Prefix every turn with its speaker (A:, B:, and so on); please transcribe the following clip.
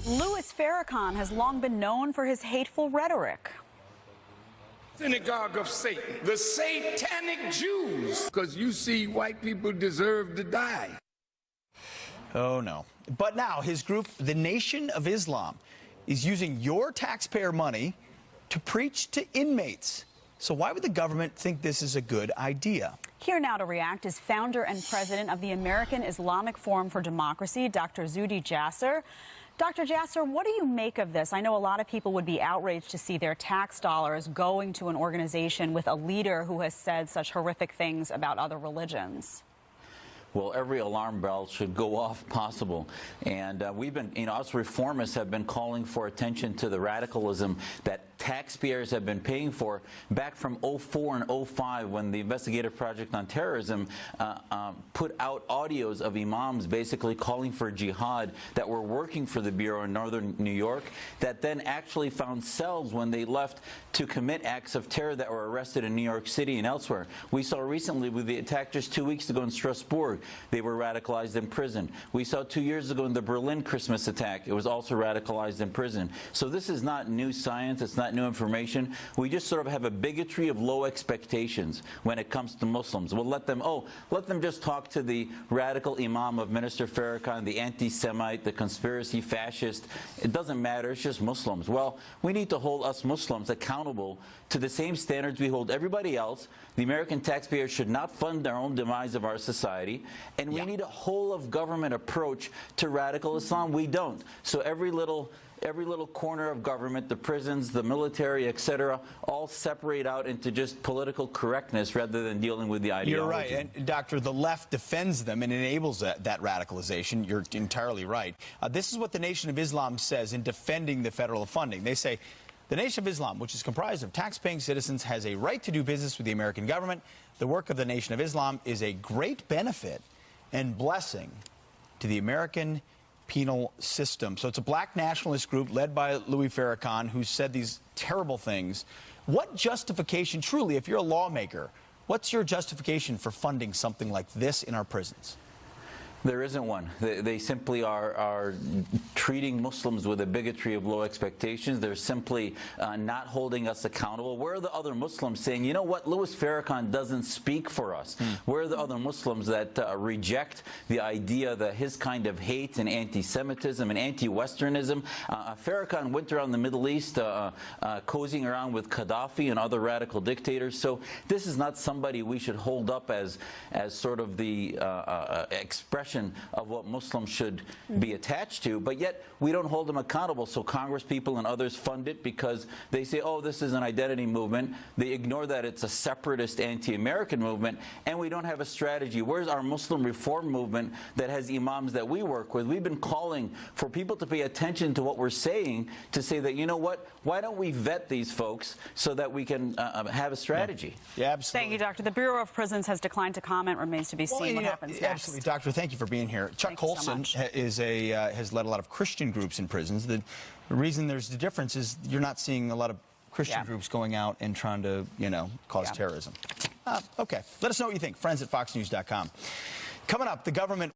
A: Louis Farrakhan has long been known for his hateful rhetoric.
B: Synagogue of Satan, the satanic Jews, because you see, white people deserve to die.
C: Oh, no. But now his group, the Nation of Islam, is using your taxpayer money to preach to inmates. So why would the government think this is a good idea?
A: Here now to react is founder and president of the American Islamic Forum for Democracy, Dr. Zuhdi Jasser. Dr. Jasser, what do you make of this? I know a lot of people would be outraged to see their tax dollars going to an organization with a leader who has said such horrific things about other religions.
D: Well, every alarm bell should go off possible. And we've been, us reformists have been calling for attention to the radicalism that taxpayers have been paying for back from 04 and 05 when the Investigative Project on Terrorism put out audios of imams basically calling for jihad that were working for the Bureau in northern New York that then actually found cells when they left to commit acts of terror that were arrested in New York City and elsewhere. We saw recently with the attack just 2 weeks ago in Strasbourg, they were radicalized in prison. We saw 2 years ago in the Berlin Christmas attack, it was also radicalized in prison. So this is not new science, it's not new information. We just sort of have a bigotry of low expectations when it comes to Muslims. We'll let them just talk to the radical imam of Minister Farrakhan, the anti-Semite, the conspiracy fascist. It doesn't matter, it's just Muslims. Well, we need to hold us Muslims accountable to the same standards we hold everybody else. The American taxpayer should not fund their own demise of our society. And we need a whole-of-government approach to radical Islam. We don't. So every little corner of government, the prisons, the military, etc., all separate out into just political correctness rather than dealing with the ideology.
C: You're right. And, Doctor, the left defends them and enables that radicalization. You're entirely right. This is what the Nation of Islam says in defending the federal funding. They say, the Nation of Islam, which is comprised of tax-paying citizens, has a right to do business with the American government. The work of the Nation of Islam is a great benefit and blessing to the American penal system. So it's a black nationalist group led by Louis Farrakhan who said these terrible things. What justification, truly, if you're a lawmaker, what's your justification for funding something like this in our prisons?
D: There isn't one. They simply are treating Muslims with a bigotry of low expectations. They're simply not holding us accountable. Where are the other Muslims saying, you know what, Louis Farrakhan doesn't speak for us? Where are the other Muslims that reject the idea that his kind of hate and anti-Semitism and anti-Westernism? Farrakhan went around the Middle East cozying around with Gaddafi and other radical dictators. So this is not somebody we should hold up as sort of the expression of what Muslims should be attached to, but yet we don't hold them accountable. So Congress people and others fund it because they say, oh, this is an identity movement. They ignore that it's a separatist anti-American movement, and we don't have a strategy. Where's our Muslim reform movement that has imams that we work with? We've been calling for people to pay attention to what we're saying, to say that, you know what, why don't we vet these folks so that we can have a strategy?
C: Yeah, absolutely.
A: Thank you, Doctor. The Bureau of Prisons has declined to comment. Remains to be seen what happens next.
C: Absolutely, Doctor. Thank you for being here. Chuck Colson has led a lot of Christian groups in prisons. The reason there's the difference is you're not seeing a lot of Christian groups going out and trying to, cause terrorism. Okay. Let us know what you think. Friends@foxnews.com. Coming up, the government